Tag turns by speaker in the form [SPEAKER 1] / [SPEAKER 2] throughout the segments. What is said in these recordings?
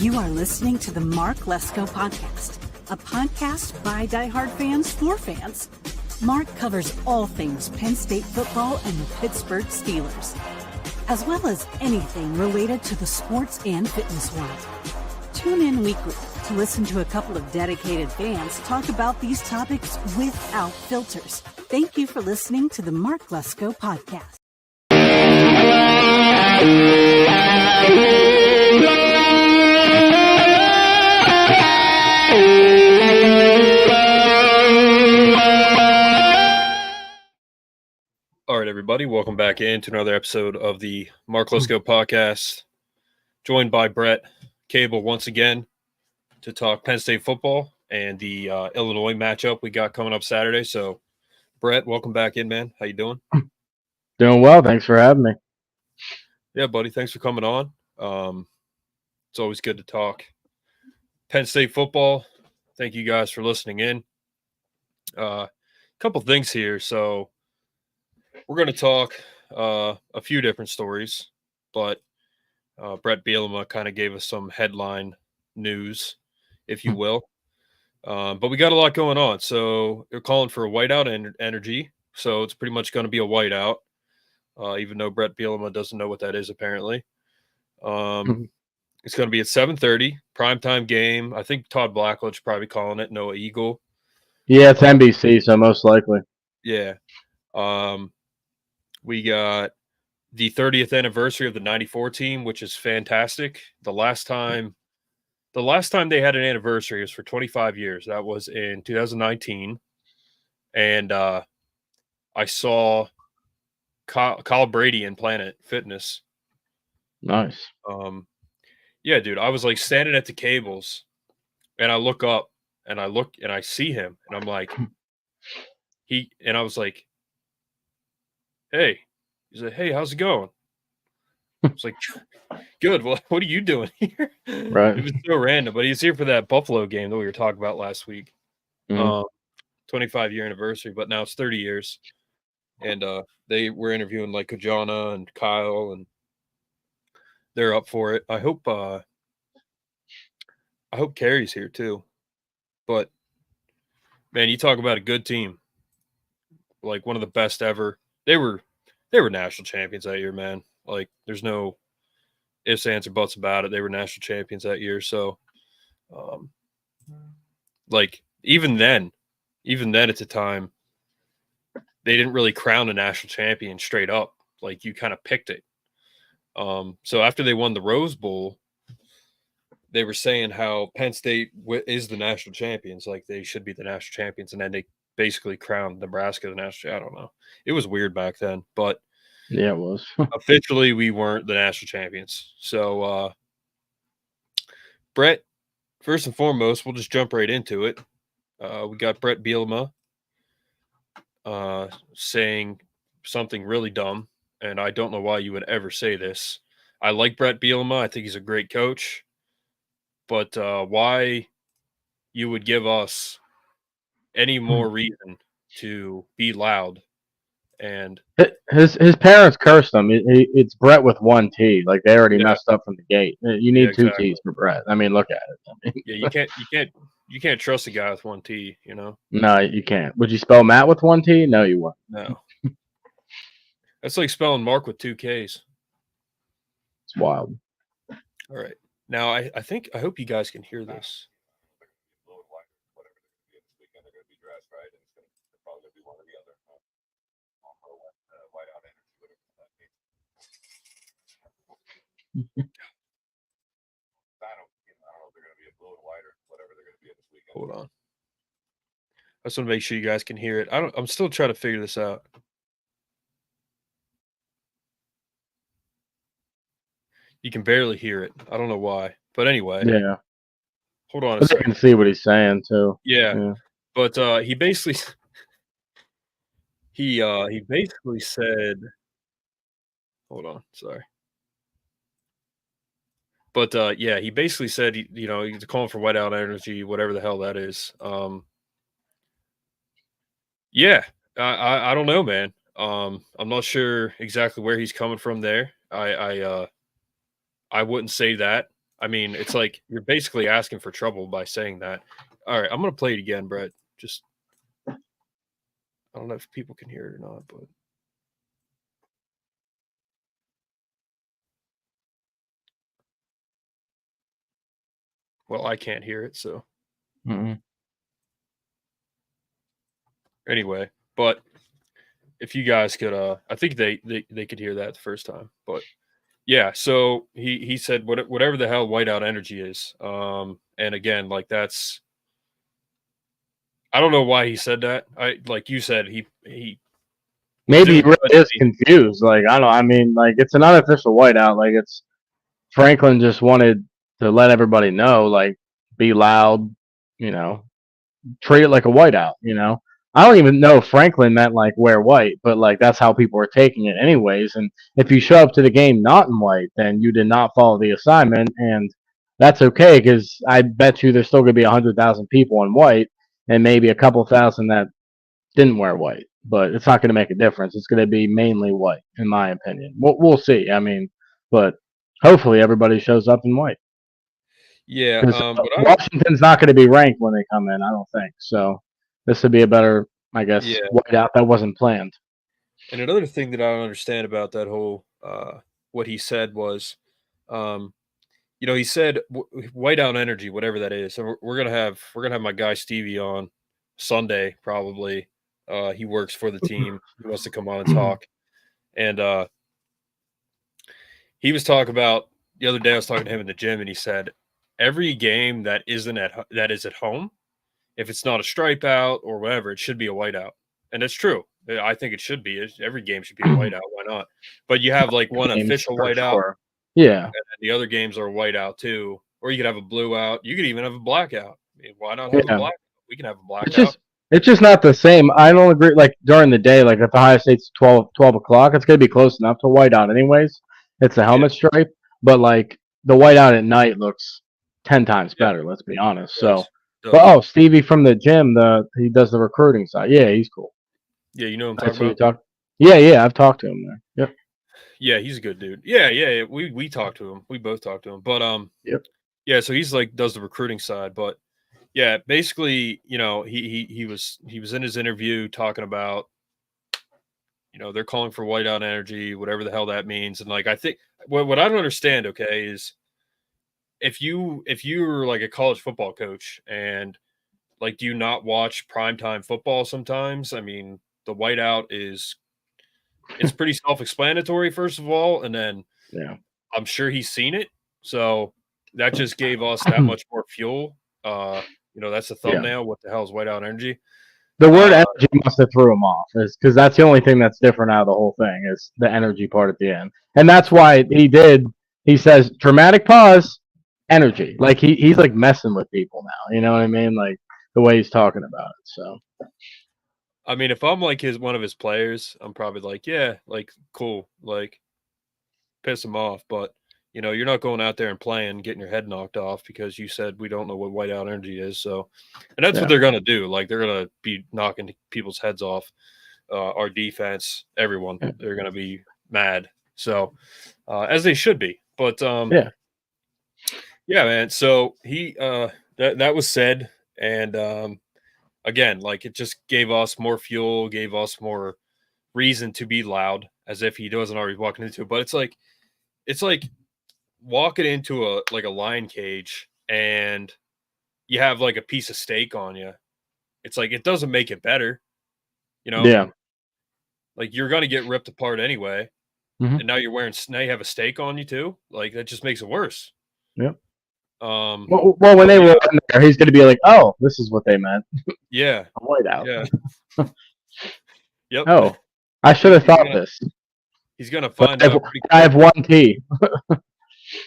[SPEAKER 1] You are listening to the Mark Lesko Podcast, a podcast by diehard fans for fans. Mark covers all things Penn State football and the Pittsburgh Steelers, as well as anything related to the sports and fitness world. Tune in weekly to listen to a couple of dedicated fans talk about these topics without filters. Thank you for listening to the Mark Lesko Podcast.
[SPEAKER 2] All right, everybody, welcome back into another episode of the Mark Lesko Podcast. Joined by Brett Cable once again to talk Penn State football and the Illinois matchup we got coming up Saturday. So, Brett, welcome back in, man. How you doing?
[SPEAKER 3] Doing well. Thanks for having me.
[SPEAKER 2] Yeah, buddy. Thanks for coming on. It's always good to talk Penn State football. Thank you guys for listening in. A couple things here. So, we're going to talk a few different stories, but Brett Bielema kind of gave us some headline news, if you will. But we got a lot going on. So they're calling for a whiteout energy. So it's pretty much going to be a whiteout, even though Brett Bielema doesn't know what that is, apparently. It's going to be at 7:30, primetime game. I think Todd Blackledge probably calling it Noah Eagle.
[SPEAKER 3] Yeah, it's NBC, so most likely.
[SPEAKER 2] Yeah. We got the 30th anniversary of the 94 team, which is fantastic. The last time they had an anniversary was for 25 years. That was in 2019. And I saw Kyle Brady in Planet Fitness.
[SPEAKER 3] Nice.
[SPEAKER 2] Yeah, dude, I was like standing at the cables and I look up and I see him and I'm like, I was like, hey. He's like, hey, how's it going? I was like, good. Well, what are you doing here?
[SPEAKER 3] Right.
[SPEAKER 2] It was so random, but he's here for that Buffalo game that we were talking about last week. 25-year anniversary, but now it's 30 years. And they were interviewing like Kajana and Kyle, and they're up for it. I hope Carrie's here too. But man, you talk about a good team, like one of the best ever. They were national champions that year, man. Like, there's no ifs, ands, or buts about it. They were national champions that year. So, like, even then at the time, they didn't really crown a national champion straight up. Like, you kind of picked it. So after they won the Rose Bowl, they were saying how Penn State is the national champions. Like, they should be the national champions. And then they basically crowned Nebraska the national. I don't know. It was weird back then, but
[SPEAKER 3] yeah, it was.
[SPEAKER 2] officially we weren't the national champions. So, Brett, first and foremost, we'll just jump right into it. We got Brett Bielema saying something really dumb, and I don't know why you would ever say this. I like Brett Bielema. I think he's a great coach, but why you would give us any more reason to be loud? And
[SPEAKER 3] his parents cursed him. It's Brett with one T. Like, they already messed up from the gate. You need two T's for Brett. I mean, look at it.
[SPEAKER 2] You can't trust a guy with one T. You know.
[SPEAKER 3] No, you can't. Would you spell Matt with one T? No, you wouldn't.
[SPEAKER 2] No. That's like spelling Mark with two Ks.
[SPEAKER 3] It's wild.
[SPEAKER 2] All right. Now I hope you guys can hear this. Hold on. I just want to make sure you guys can hear it. I'm still trying to figure this out. You can barely hear it. I don't know why. But anyway.
[SPEAKER 3] Yeah.
[SPEAKER 2] Hold on a
[SPEAKER 3] second.
[SPEAKER 2] second.
[SPEAKER 3] You can see what he's saying too.
[SPEAKER 2] Yeah. But he basically he basically said, hold on, sorry. But he basically said, he's calling for whiteout energy, whatever the hell that is. I don't know, man. I'm not sure exactly where he's coming from there. I wouldn't say that. I mean, it's like you're basically asking for trouble by saying that. All right, I'm gonna play it again, Brett. Just I don't know if people can hear it or not, but well, I can't hear it, so anyway. But if you guys could, I think they could hear that the first time, but yeah. So he said whatever the hell whiteout energy is, and again, like that's. I don't know why he said that. I like you said he
[SPEAKER 3] maybe he really is confused. Like I don't. I mean, like it's an unofficial whiteout. Like it's Franklin just wanted to let everybody know, like be loud, you know, treat it like a whiteout. You know, I don't even know if Franklin meant like wear white, but like that's how people were taking it anyways. And if you show up to the game not in white, then you did not follow the assignment, and that's okay because I bet you there's still going to be 100,000 people in white, and maybe a couple thousand that didn't wear white, but it's not going to make a difference. It's going to be mainly white, in my opinion. We'll see. I mean, but hopefully everybody shows up in white.
[SPEAKER 2] Yeah, but
[SPEAKER 3] Washington's not going to be ranked when they come in, I don't think. So this would be a better, I guess, whiteout that wasn't planned.
[SPEAKER 2] And another thing that I don't understand about that whole what he said was, he said whiteout energy, whatever that is. So we're gonna have my guy Stevie on Sunday probably. He works for the team. He wants to come on and talk. And he was talking about the other day. I was talking to him in the gym, and he said every game that is at home, if it's not a stripe out or whatever, it should be a whiteout. And it's true. I think it should be. Every game should be a whiteout. Why not? But you have like one official whiteout.
[SPEAKER 3] Sure. Yeah.
[SPEAKER 2] And the other games are whiteout too. Or you could have a blue out. You could even have a blackout. I mean, why not have a blackout? We can have a blackout.
[SPEAKER 3] It's just not the same. I don't agree. Like during the day, like if Ohio State's 12 o'clock, it's going to be close enough to whiteout anyways. It's a helmet stripe. But like the whiteout at night looks 10 times better, let's be honest. So, but Stevie from the gym, he does the recruiting side. Yeah, he's cool.
[SPEAKER 2] Yeah, you know what I'm talking about?
[SPEAKER 3] Yeah, I've talked to him there. Yep.
[SPEAKER 2] Yeah, he's a good dude. Yeah. We talked to him. We both talked to him. But yeah, so he's like does the recruiting side. But yeah, basically, he was in his interview talking about, they're calling for whiteout energy, whatever the hell that means. And like I think what I don't understand, okay, is if you're like a college football coach and like do you not watch primetime football sometimes? I mean, the whiteout it's pretty self-explanatory, first of all, and then I'm sure he's seen it. So that just gave us that much more fuel. That's the thumbnail. What the hell is whiteout energy?
[SPEAKER 3] The word energy must have threw him off, because that's the only thing that's different out of the whole thing is the energy part at the end, and that's why he says dramatic pause, energy. Like he's like messing with people now. You know what I mean? Like the way he's talking about it. So.
[SPEAKER 2] I mean, if I'm like one of his players, I'm probably like, yeah, like cool, like piss him off. But you're not going out there and playing, getting your head knocked off because you said we don't know what whiteout energy is. So, and that's what they're gonna do. Like they're gonna be knocking people's heads off. Our defense, everyone, they're gonna be mad. So, as they should be. But yeah, man. So he that was said, and again, like it just gave us more fuel, gave us more reason to be loud, as if he wasn't already walking into it. But it's like walking into a lion cage and you have like a piece of steak on you. It's like it doesn't make it better,
[SPEAKER 3] Yeah.
[SPEAKER 2] Like you're gonna get ripped apart anyway, and now you have a steak on you too. Like that just makes it worse.
[SPEAKER 3] Yep. Well, when they were in there, he's going to be like, "Oh, this is what they meant."
[SPEAKER 2] Yeah.
[SPEAKER 3] Whiteout.
[SPEAKER 2] Yeah. Yep.
[SPEAKER 3] Oh, I should have thought this.
[SPEAKER 2] He's going to find out.
[SPEAKER 3] I have one T.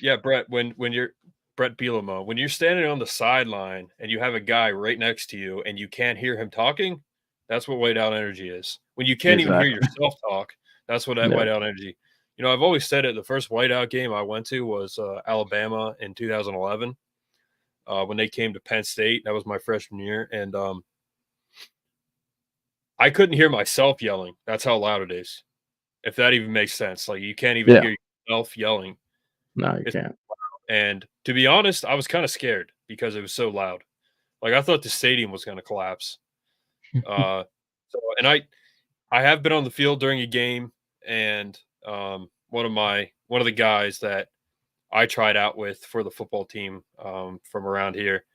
[SPEAKER 2] Yeah, Brett. When you're Brett Bielema, when you're standing on the sideline and you have a guy right next to you and you can't hear him talking, that's what whiteout energy is. When you can't even hear yourself talk, that's what that whiteout energy. I've always said it. The first whiteout game I went to was Alabama in 2011 when they came to Penn State. That was my freshman year. And I couldn't hear myself yelling. That's how loud it is. If that even makes sense. Like you can't even hear yourself yelling.
[SPEAKER 3] No, you can't.
[SPEAKER 2] And to be honest, I was kind of scared because it was so loud. Like I thought the stadium was going to collapse. And I have been on the field during a game, and one of the guys that I tried out with for the football team from around here,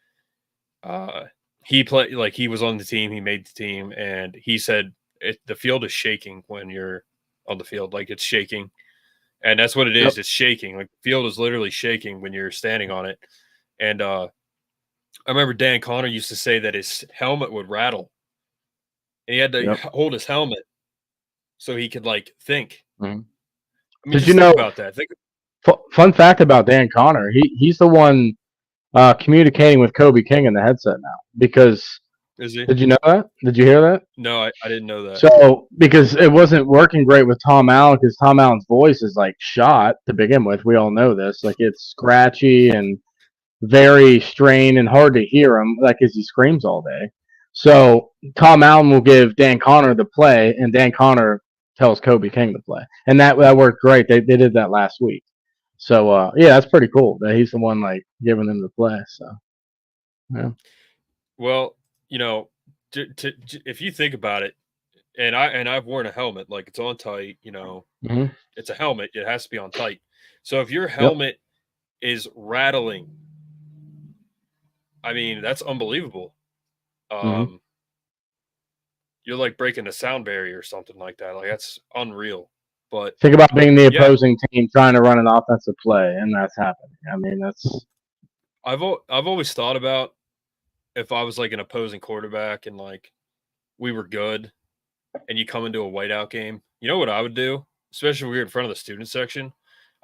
[SPEAKER 2] he was on the team, he made the team, and he said the field is shaking when you're on the field, like it's shaking, and that's what it is. Yep. It's shaking. Like the field is literally shaking when you're standing on it. And I remember Dan Connor used to say that his helmet would rattle. And he had to hold his helmet so he could like think.
[SPEAKER 3] Mm-hmm.
[SPEAKER 2] I mean, did you know about that?
[SPEAKER 3] Fun fact about Dan Connor: he's the one communicating with Kobe King in the headset now. Because
[SPEAKER 2] is he?
[SPEAKER 3] Did you know that? Did you hear that?
[SPEAKER 2] No, I didn't know that.
[SPEAKER 3] So because it wasn't working great with Tom Allen, because Tom Allen's voice is like shot to begin with. We all know this. Like it's scratchy and very strained and hard to hear him, like as he screams all day. So Tom Allen will give Dan Connor the play, and Dan Connor tells Kobe King to play, and that worked great. They did that last week. So yeah, that's pretty cool that he's the one like giving them the play. So yeah.
[SPEAKER 2] Well, you know, if you think about it, and I've worn a helmet, like it's on tight. You know, It's a helmet; it has to be on tight. So if your helmet is rattling, I mean, that's unbelievable. You're like breaking a sound barrier or something like that. Like that's unreal. But
[SPEAKER 3] think about being the opposing team trying to run an offensive play, and that's happening. I mean, that's.
[SPEAKER 2] I've always thought about if I was like an opposing quarterback and like we were good, and you come into a whiteout game. You know what I would do, especially if we were in front of the student section.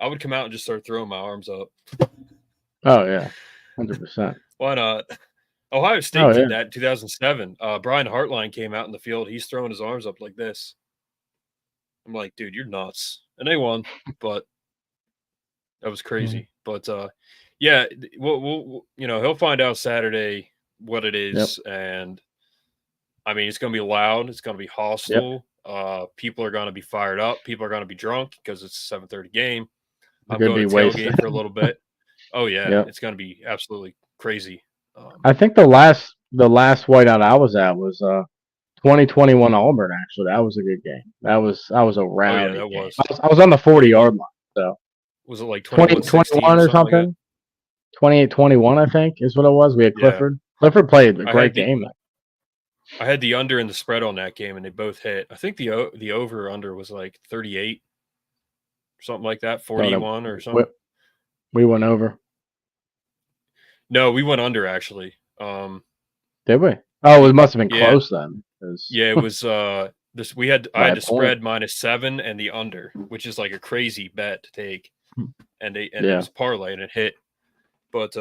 [SPEAKER 2] I would come out and just start throwing my arms up.
[SPEAKER 3] Oh yeah, 100%.
[SPEAKER 2] Why not? Ohio State did that in 2007. Brian Hartline came out in the field. He's throwing his arms up like this. I'm like, dude, you're nuts. And they won, but that was crazy. But yeah, we'll he'll find out Saturday what it is, and I mean, it's going to be loud. It's going to be hostile. People are going to be fired up. People are going to be drunk because it's a 7:30 game. I'm going to tailgate for a little bit. Oh yeah, it's going to be absolutely crazy.
[SPEAKER 3] I think the last whiteout I was at was 2021 Auburn. Actually, that was a good game. That was a rowdy game. I was on the 40-yard line. So
[SPEAKER 2] was it like
[SPEAKER 3] 2021 or something? 28-21, I think, is what it was. We had Clifford. Clifford played a great game.
[SPEAKER 2] I had the under and the spread on that game, and they both hit. I think the over under was like 38, something like that, 41 or something.
[SPEAKER 3] We went over.
[SPEAKER 2] No, we went under actually.
[SPEAKER 3] Did we? Oh, it must have been close then.
[SPEAKER 2] Yeah, it was. I had the spread -7 and the under, which is like a crazy bet to take, and it was parlay and it hit. But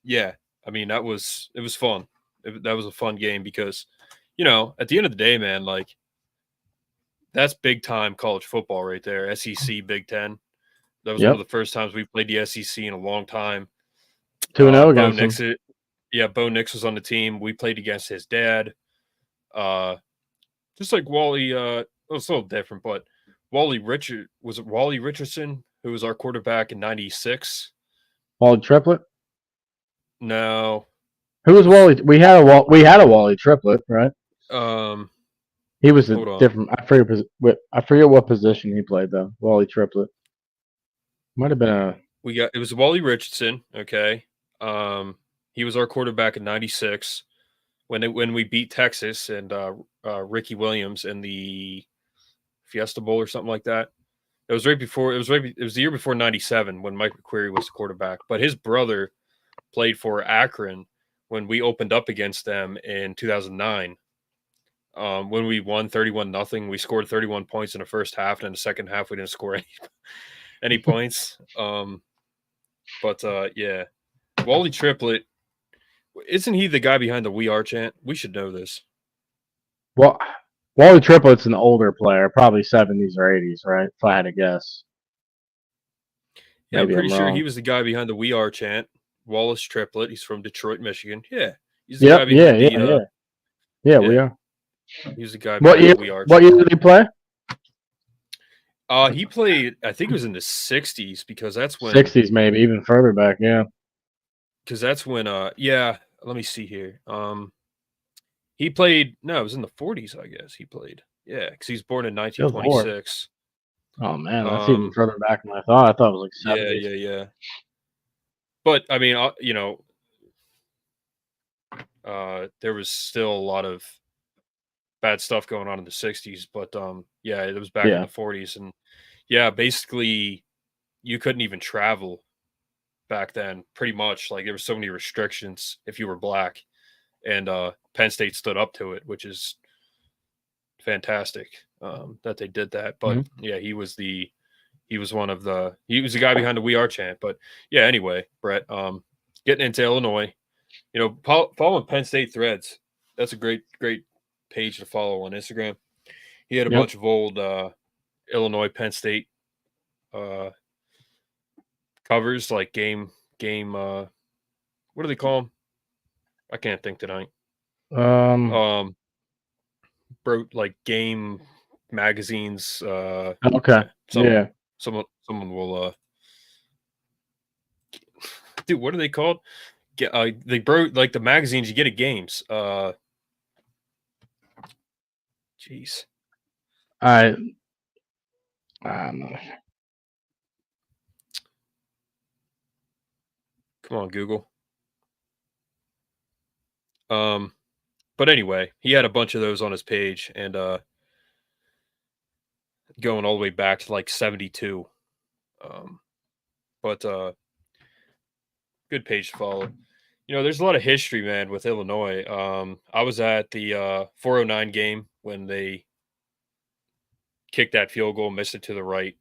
[SPEAKER 2] yeah, I mean it was fun. That was a fun game because, you know, at the end of the day, man, like that's big time college football right there. SEC, Big Ten. That was one of the first times we played the SEC in a long time.
[SPEAKER 3] 2-0 against him.
[SPEAKER 2] Yeah, Bo Nix was on the team. We played against his dad. Just like Wally, it was a little different, but Wally Richardson, who was our quarterback in '96?
[SPEAKER 3] Wally Triplett?
[SPEAKER 2] No.
[SPEAKER 3] Who was Wally? We had a Wally Triplett, right? He was a different. I forget what position he played though. Wally Triplett might have been
[SPEAKER 2] it was Wally Richardson. Okay. He was our quarterback in '96 when we beat Texas and Ricky Williams in the Fiesta Bowl or something like that. It was right before. It was the year before '97 when Mike McQuarrie was the quarterback. But his brother played for Akron when we opened up against them in 2009. When we won 31-0, we scored 31 points in the first half, and in the second half we didn't score any points. But yeah, Wally Triplett. Isn't he the guy behind the "We Are" chant? We should know this.
[SPEAKER 3] Well, Wally Triplett's an older player, probably 70s or 80s, right? If I had to guess.
[SPEAKER 2] Yeah, I'm pretty sure he was the guy behind the "We Are" chant. Wallace Triplett. He's from Detroit, Michigan. Yeah, he's the guy behind
[SPEAKER 3] Yeah, We Are.
[SPEAKER 2] He's the guy behind the "We Are" chant.
[SPEAKER 3] What year did he play?
[SPEAKER 2] He played, I think it was in the 60s because that's when
[SPEAKER 3] 60s, maybe even further back. Yeah.
[SPEAKER 2] because that's when yeah, let me see here. He played, no, it was in the 40s, I guess he played. Yeah, because he's born in
[SPEAKER 3] Good Lord.
[SPEAKER 2] 1926.
[SPEAKER 3] Oh man, that's even further back than I thought. I thought it was like 70s.
[SPEAKER 2] Yeah. But I mean, there was still a lot of bad stuff going on in the 60s, but yeah, it was back in the 40s, and yeah, basically you couldn't even travel back then, pretty much. Like there were so many restrictions if you were black, and Penn State stood up to it, which is fantastic that they did that. But yeah, he was the guy behind the We Are chant. But yeah, anyway, Brett, getting into Illinois, following Penn State threads, that's a great page to follow on Instagram. He had a bunch of old Illinois Penn State covers, like game what do they call them? I can't think tonight. Like game magazines.
[SPEAKER 3] Okay.
[SPEAKER 2] Someone will dude, what are they called? They broke like the magazines you get at games. Jeez.
[SPEAKER 3] I'm not.
[SPEAKER 2] Come on, Google. But anyway, he had a bunch of those on his page, and going all the way back to like 72. But good page to follow. There's a lot of history, man, with Illinois. I was at the 409 game when they kicked that field goal, missed it to the right.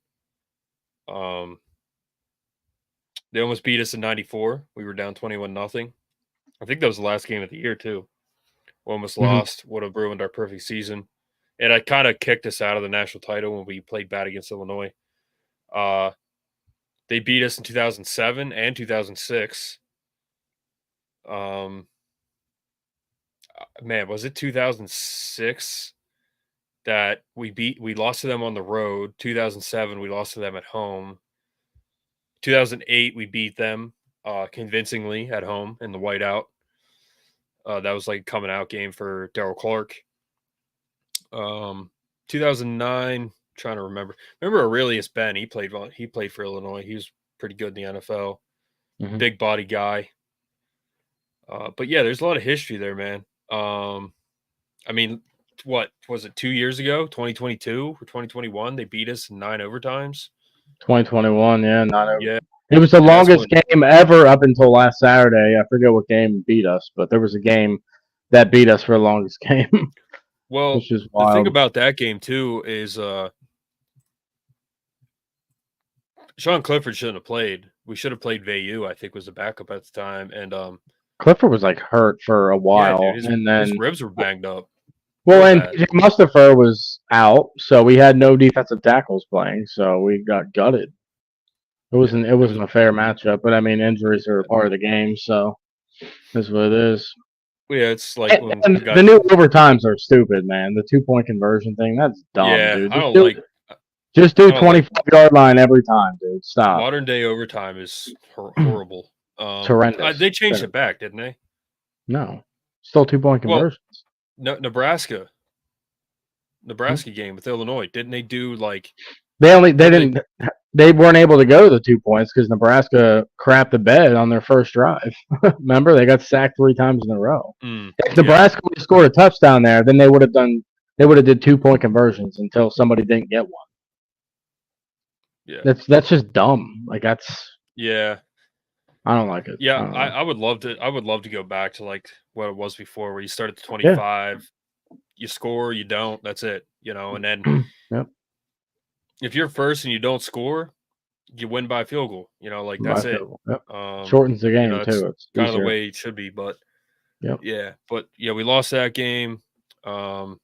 [SPEAKER 2] They almost beat us in 94. We were down 21-0. I think that was the last game of the year, too. We almost lost. Would have ruined our perfect season. And it kind of kicked us out of the national title when we played bad against Illinois. They beat us in 2007 and 2006. Man, was it 2006 that we lost to them on the road? 2007, we lost to them at home. 2008, we beat them convincingly at home in the whiteout. That was like a coming out game for Darryl Clark. 2009, trying to remember Aurelius Ben. He played for Illinois. He was pretty good in the NFL. Big body guy. But yeah, there's a lot of history there, man. I mean, what was it, 2 years ago, 2022 or 2021? They beat us in 9 overtimes.
[SPEAKER 3] 2021, yeah, 9 overtimes.
[SPEAKER 2] Yeah.
[SPEAKER 3] It was the longest game ever up until last Saturday. I forget what game beat us, but there was a game that beat us for the longest game.
[SPEAKER 2] Well,
[SPEAKER 3] which is wild.
[SPEAKER 2] The thing about that game too is Sean Clifford shouldn't have played. We should have played Vayu, I think, was the backup at the time. And
[SPEAKER 3] Clifford was like hurt for a while,
[SPEAKER 2] yeah, dude,
[SPEAKER 3] and then
[SPEAKER 2] his ribs were banged up.
[SPEAKER 3] Well, and Mustapher was out, so we had no defensive tackles playing, so we got gutted. It wasn't a fair matchup, but I mean, injuries are part of the game, so that's what it is.
[SPEAKER 2] Yeah, it's like
[SPEAKER 3] and the new overtimes are stupid, man. The 2-point conversion thing, that's dumb, dude. Just do 25-yard line every time, dude. Stop.
[SPEAKER 2] Modern day overtime is horrible.
[SPEAKER 3] Horrendous.
[SPEAKER 2] They changed it back, didn't they?
[SPEAKER 3] No. Still 2-point conversions.
[SPEAKER 2] No, Nebraska game with Illinois. Didn't they do like
[SPEAKER 3] they weren't able to go to the 2 points because Nebraska crapped the bed on their first drive. Remember, they got sacked 3 times in a row. If Nebraska would have scored a touchdown there, then they would have did 2-point conversions until somebody didn't get one.
[SPEAKER 2] Yeah.
[SPEAKER 3] That's just dumb. Like that's I don't like it.
[SPEAKER 2] Yeah, I would love to go back to like what it was before, where you start at the 25, you score, you don't, that's it, and then if you're first and you don't score, you win by field goal, like that's it.
[SPEAKER 3] Shortens the game too.
[SPEAKER 2] It's kind of the way it should be, but we lost that game. Trying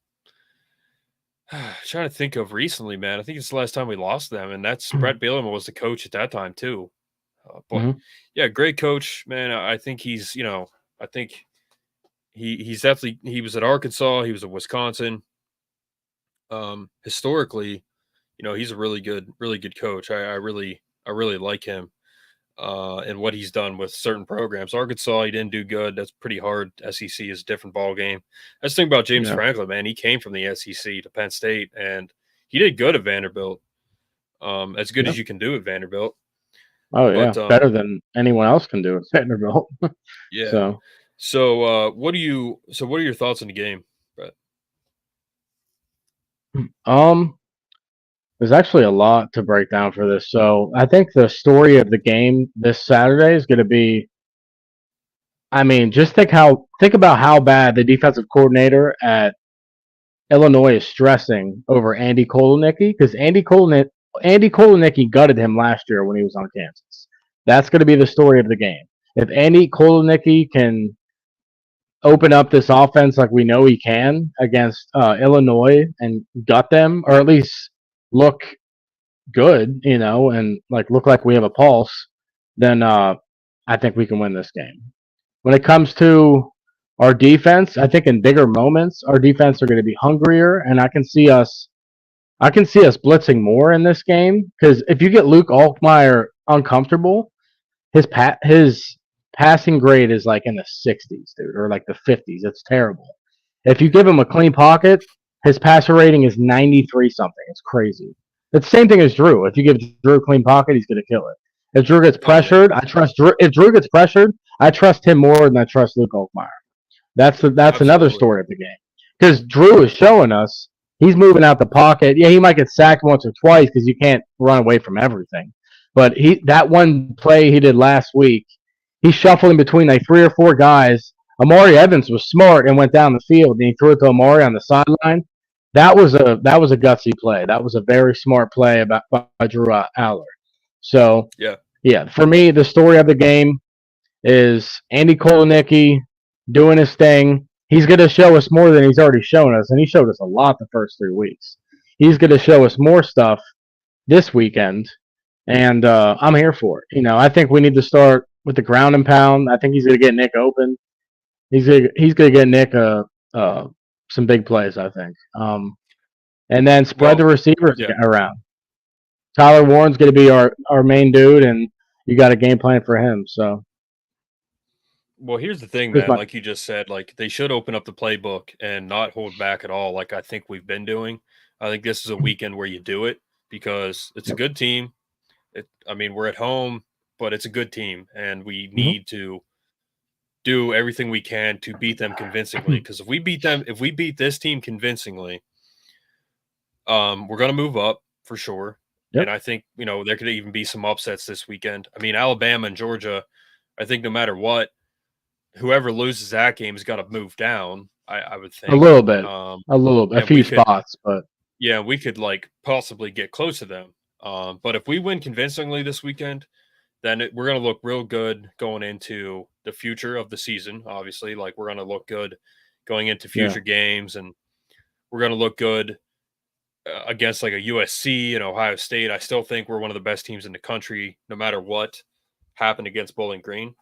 [SPEAKER 2] to think of recently, man. I think it's the last time we lost them, and that's Brett Bielema was the coach at that time too. But great coach, man. I think he's, I think he's definitely, he was at Arkansas, he was at Wisconsin. Historically, he's a really good coach. I really like him and what he's done with certain programs. Arkansas, he didn't do good. That's pretty hard. SEC is a different ball game. That's the thing about James Franklin, man. He came from the SEC to Penn State, and he did good at Vanderbilt. As good as you can do at Vanderbilt.
[SPEAKER 3] Oh yeah, better than anyone else can do at Vanderbilt.
[SPEAKER 2] Yeah. So what are your thoughts on the game, Brett?
[SPEAKER 3] There's actually a lot to break down for this. So I think the story of the game this Saturday is going to be. I mean, just think about how bad the defensive coordinator at Illinois is stressing over Andy Kotelnicki, because Andy Kotelnicki gutted him last year when he was on Kansas. That's going to be the story of the game. If Andy Kotelnicki can open up this offense like we know he can against Illinois and gut them, or at least look good, and look like we have a pulse, then I think we can win this game. When it comes to our defense, I think in bigger moments, our defense are going to be hungrier, and I can see us blitzing more in this game, because if you get Luke Altmaier uncomfortable, his passing grade is like in the 60s, dude, or like the 50s. It's terrible. If you give him a clean pocket, his passer rating is 93 something. It's crazy. It's the same thing as Drew. If you give Drew a clean pocket, he's going to kill it. If Drew gets pressured, I trust Drew. If Drew gets pressured, I trust him more than I trust Luke Altmaier. That's another story of the game, because Drew is showing us he's moving out the pocket. Yeah, he might get sacked once or twice because you can't run away from everything. But that one play he did last week, he's shuffling between like 3 or 4 guys. Amari Evans was smart and went down the field, and he threw it to Amari on the sideline. That was a gutsy play. That was a very smart play by Drew Aller. So yeah, for me, the story of the game is Andy Kotelnicki doing his thing. He's going to show us more than he's already shown us, and he showed us a lot the first 3 weeks. He's going to show us more stuff this weekend, and I'm here for it. I think we need to start with the ground and pound. I think he's going to get Nick open. He's going to get Nick some big plays, I think. And then spread the receivers around. Tyler Warren's going to be our main dude, and you got a game plan for him. So.
[SPEAKER 2] Well, here's the thing, man. Like you just said, like they should open up the playbook and not hold back at all, like I think we've been doing. I think this is a weekend where you do it because it's a good team. We're at home, but it's a good team, and we need to do everything we can to beat them convincingly. Because if we beat this team convincingly, we're going to move up for sure. Yep. And I think, there could even be some upsets this weekend. Alabama and Georgia, I think no matter what, whoever loses that game has got to move down. I would think
[SPEAKER 3] a little bit, a few spots, but
[SPEAKER 2] yeah, we could possibly get close to them. But if we win convincingly this weekend, then we're going to look real good going into the future of the season. Obviously, we're going to look good going into future games, and we're going to look good against a USC and Ohio State. I still think we're one of the best teams in the country, no matter what happened against Bowling Green.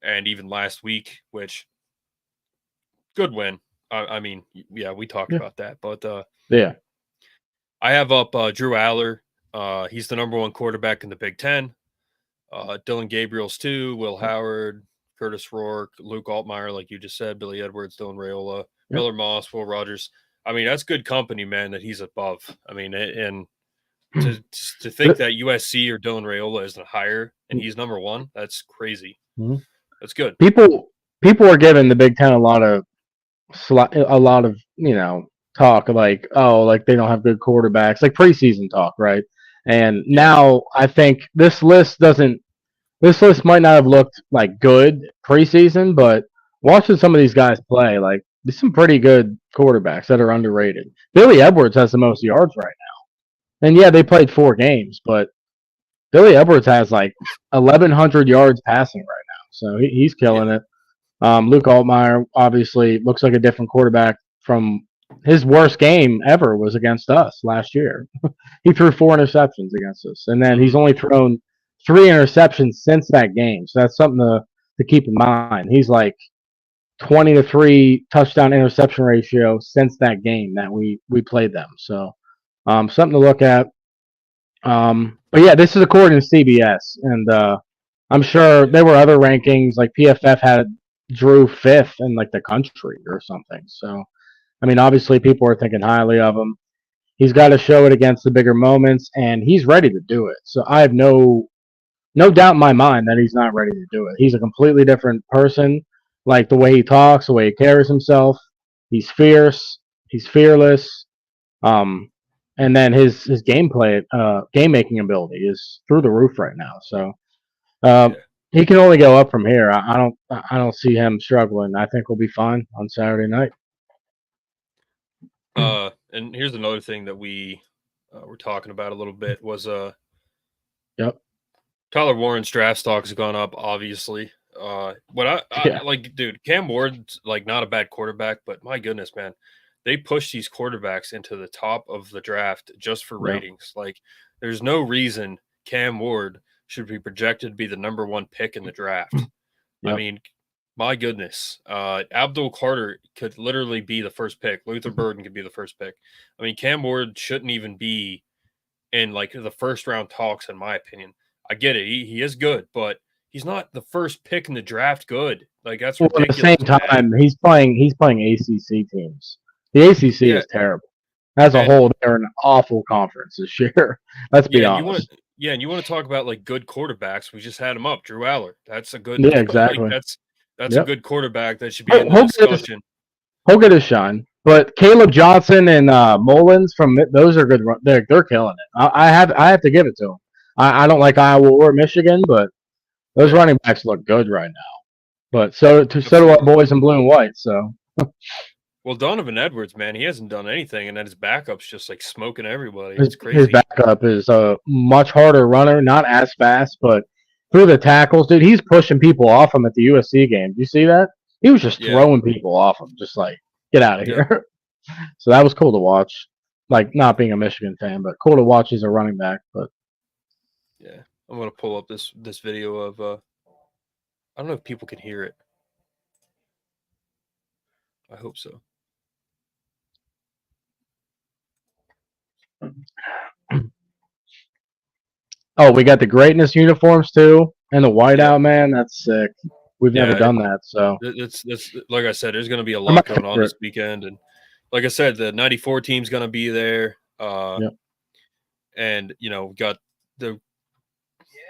[SPEAKER 2] And even last week, which good win. We talked about that, but I have up Drew Aller. He's the number 1 quarterback in the Big Ten. Dylan Gabriel's 2, Will Howard, Curtis Rourke, Luke Altmaier, like you just said, Billy Edwards, Dylan Raiola, Miller Moss, Will Rogers. That's good company, man, that he's above. And to think that USC or Dylan Raiola isn't higher and he's number 1, that's crazy. Mm-hmm. That's good.
[SPEAKER 3] People are giving the Big Ten a lot of talk, like they don't have good quarterbacks, like preseason talk, right? And now I think this list might not have looked good preseason, but watching some of these guys play, there's some pretty good quarterbacks that are underrated. Billy Edwards has the most yards right now, and they played 4 games, but Billy Edwards has 1,100 yards passing right now. So he's killing it. Luke Altmaier obviously looks like a different quarterback from his worst game ever was against us last year. He threw 4 interceptions against us, and then he's only thrown 3 interceptions since that game. So that's something to keep in mind. He's 20-3 touchdown interception ratio since that game that we played them. So something to look at. But yeah, this is according to CBS, and I'm sure there were other rankings. Like PFF had Drew 5th in like the country or something. So I mean, obviously people are thinking highly of him. He's got to show it against the bigger moments, and he's ready to do it. So I have no doubt in my mind that he's not ready to do it. He's a completely different person, like the way he talks, the way he carries himself. He's fierce. He's fearless. Um, and then his gameplay, game making ability is through the roof right now. So
[SPEAKER 2] Yeah.
[SPEAKER 3] he can only go up from here. I don't see him struggling. I think we'll be fine on Saturday night.
[SPEAKER 2] And here's another thing that we were talking about a little bit was
[SPEAKER 3] Yep.
[SPEAKER 2] Tyler Warren's draft stock has gone up, obviously. What I like, dude, Cam Ward's like not a bad quarterback, but my goodness, man, they push these quarterbacks into the top of the draft just for ratings. Like, there's no reason Cam Ward should be projected to be the number 1 pick in the draft. I mean, my goodness, Abdul Carter could literally be the first pick. Luther Burden could be the first pick. I mean, Cam Ward shouldn't even be in like the first round talks, in my opinion. I get it. He is good, but he's not the first pick in the draft good. Like, that's ridiculous.
[SPEAKER 3] At the same time, he's playing ACC teams. The ACC is terrible. As a whole, they're an awful conference this year. Let's be honest.
[SPEAKER 2] And you want to talk about like good quarterbacks? We just had him up, Drew Aller. That's a good.
[SPEAKER 3] Yeah, exactly.
[SPEAKER 2] Like, that's a good quarterback that should be in the discussion.
[SPEAKER 3] He'll get his shine. But Caleb Johnson and Mullins those are good. They're killing it. I have to give it to them. I don't like Iowa or Michigan, but those running backs look good right now. But so do our boys in blue and white. So.
[SPEAKER 2] Well, Donovan Edwards, man, he hasn't done anything, and then his backup's just like smoking everybody. It's crazy.
[SPEAKER 3] His backup is a much harder runner, not as fast, but through the tackles, dude, he's pushing people off him at the USC game. Do you see that? He was just throwing people off him, just like, get out of here. So that was cool to watch. Like, not being a Michigan fan, but cool to watch as a running back. But
[SPEAKER 2] yeah, I'm gonna pull up this video of I don't know if people can hear it. I hope so.
[SPEAKER 3] Oh, we got the greatness uniforms too, and the whiteout, man. That's sick. We've never done that, so
[SPEAKER 2] it's like I said. There's going to be a lot going on this weekend, and like I said, the '94 team's going to be there. And we got the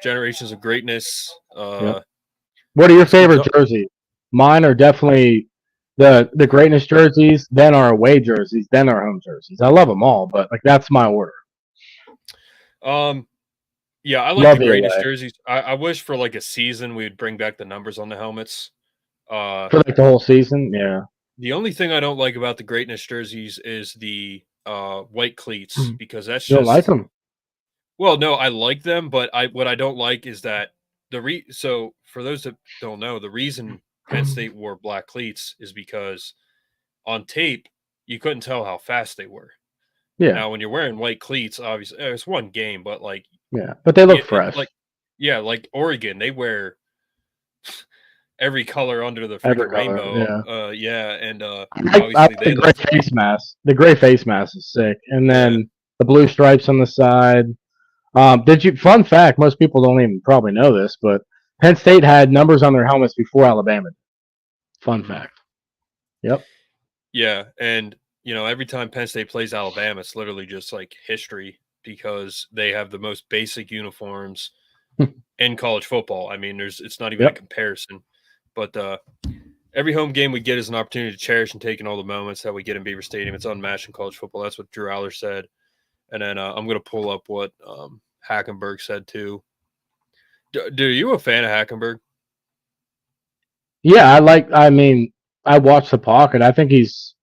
[SPEAKER 2] generations of greatness.
[SPEAKER 3] What are your favorite jerseys? Mine are definitely the greatness jerseys, then our away jerseys, then our home jerseys. I love them all, but like that's my order.
[SPEAKER 2] Yeah, I like the greatest jerseys. I wish for like a season we would bring back the numbers on the helmets.
[SPEAKER 3] For like the whole season, yeah.
[SPEAKER 2] The only thing I don't like about the greatness jerseys is the white cleats, because that's just.
[SPEAKER 3] You don't like them?
[SPEAKER 2] Well, no, I like them, but what I don't like is that so for those that don't know, the reason Penn State wore black cleats is because on tape you couldn't tell how fast they were.
[SPEAKER 3] Yeah.
[SPEAKER 2] Now when you're wearing white cleats, obviously it's one game, but like.
[SPEAKER 3] Yeah, but they look fresh.
[SPEAKER 2] Like Oregon, they wear every color under the freaking rainbow. And obviously
[SPEAKER 3] the gray face mask. The gray face mask is sick, and then the blue stripes on the side. Fun fact: most people don't even probably know this, but Penn State had numbers on their helmets before Alabama did. Fun fact. Yep.
[SPEAKER 2] Yeah, and every time Penn State plays Alabama, it's literally just like history, because they have the most basic uniforms in college football. I mean, it's not even a comparison. But every home game we get is an opportunity to cherish and take in all the moments that we get in Beaver Stadium. It's unmatched in college football. That's what Drew Aller said. And then I'm going to pull up what Hackenberg said too. Dude, are you a fan of Hackenberg?
[SPEAKER 3] Yeah, I watched the pocket. I think he's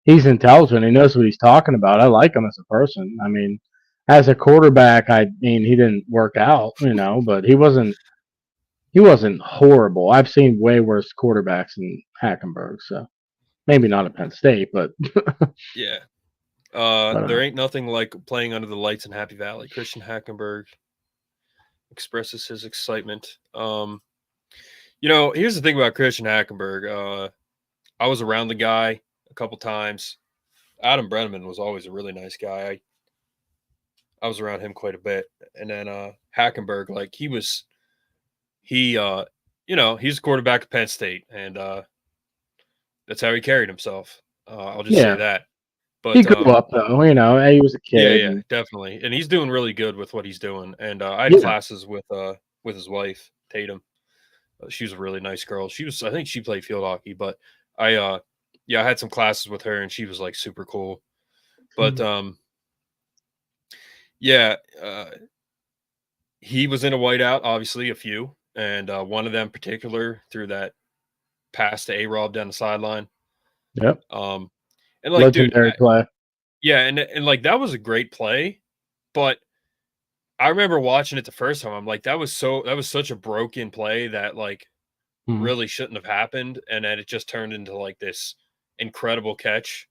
[SPEAKER 3] intelligent. He knows what he's talking about. I like him as a person. I mean, as a quarterback, he didn't work out, but he wasn't horrible. I've seen way worse quarterbacks than Hackenberg, so maybe not at Penn State, but
[SPEAKER 2] yeah. There ain't nothing like playing under the lights in Happy Valley. Christian Hackenberg expresses his excitement. Here's the thing about Christian Hackenberg. I was around the guy a couple times. Adam Brenneman was always a really nice guy. I was around him quite a bit. And then Hackenberg, like he's a quarterback at Penn State, and that's how he carried himself. I'll just say
[SPEAKER 3] Yeah.
[SPEAKER 2] that.
[SPEAKER 3] He
[SPEAKER 2] But
[SPEAKER 3] grew up though, he was a kid.
[SPEAKER 2] yeah,
[SPEAKER 3] And,
[SPEAKER 2] definitely, and he's doing really good with what he's doing. And I had
[SPEAKER 3] yeah.
[SPEAKER 2] classes with his wife Tatum. She was a really nice girl. I think she played field hockey, but I had some classes with her, and she was like super cool. But yeah, he was in a whiteout, obviously a few, and one of them particular threw that pass to A-Rob down the sideline.
[SPEAKER 3] Yep.
[SPEAKER 2] And like,
[SPEAKER 3] legendary play.
[SPEAKER 2] Yeah, and like that was a great play, but I remember watching it the first time. I'm like, that was such a broken play that like really shouldn't have happened, and then it just turned into like this incredible catch.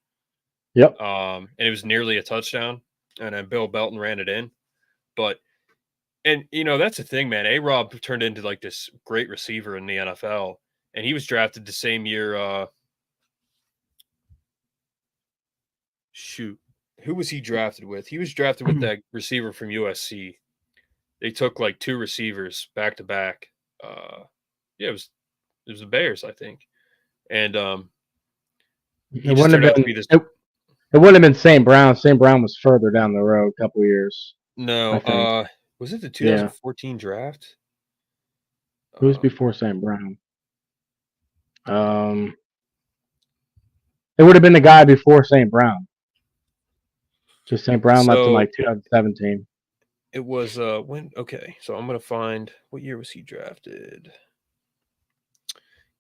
[SPEAKER 3] Yep.
[SPEAKER 2] And it was nearly a touchdown, and then Bill Belton ran it in. But and that's the thing, man. A-Rob turned into like this great receiver in the NFL, and he was drafted the same year. Shoot, who was he drafted with? He was drafted with that receiver from USC. They took like two receivers back to back. Yeah, it was the Bears, I think, and
[SPEAKER 3] it wouldn't have been. It wouldn't have been St. Brown. St. Brown was further down the road a couple years.
[SPEAKER 2] No, was it the 2014 draft?
[SPEAKER 3] Who was before St. Brown? It would have been the guy before St. Brown. Just St. Brown left in like 2017.
[SPEAKER 2] It was when okay, so I'm gonna find what year was he drafted.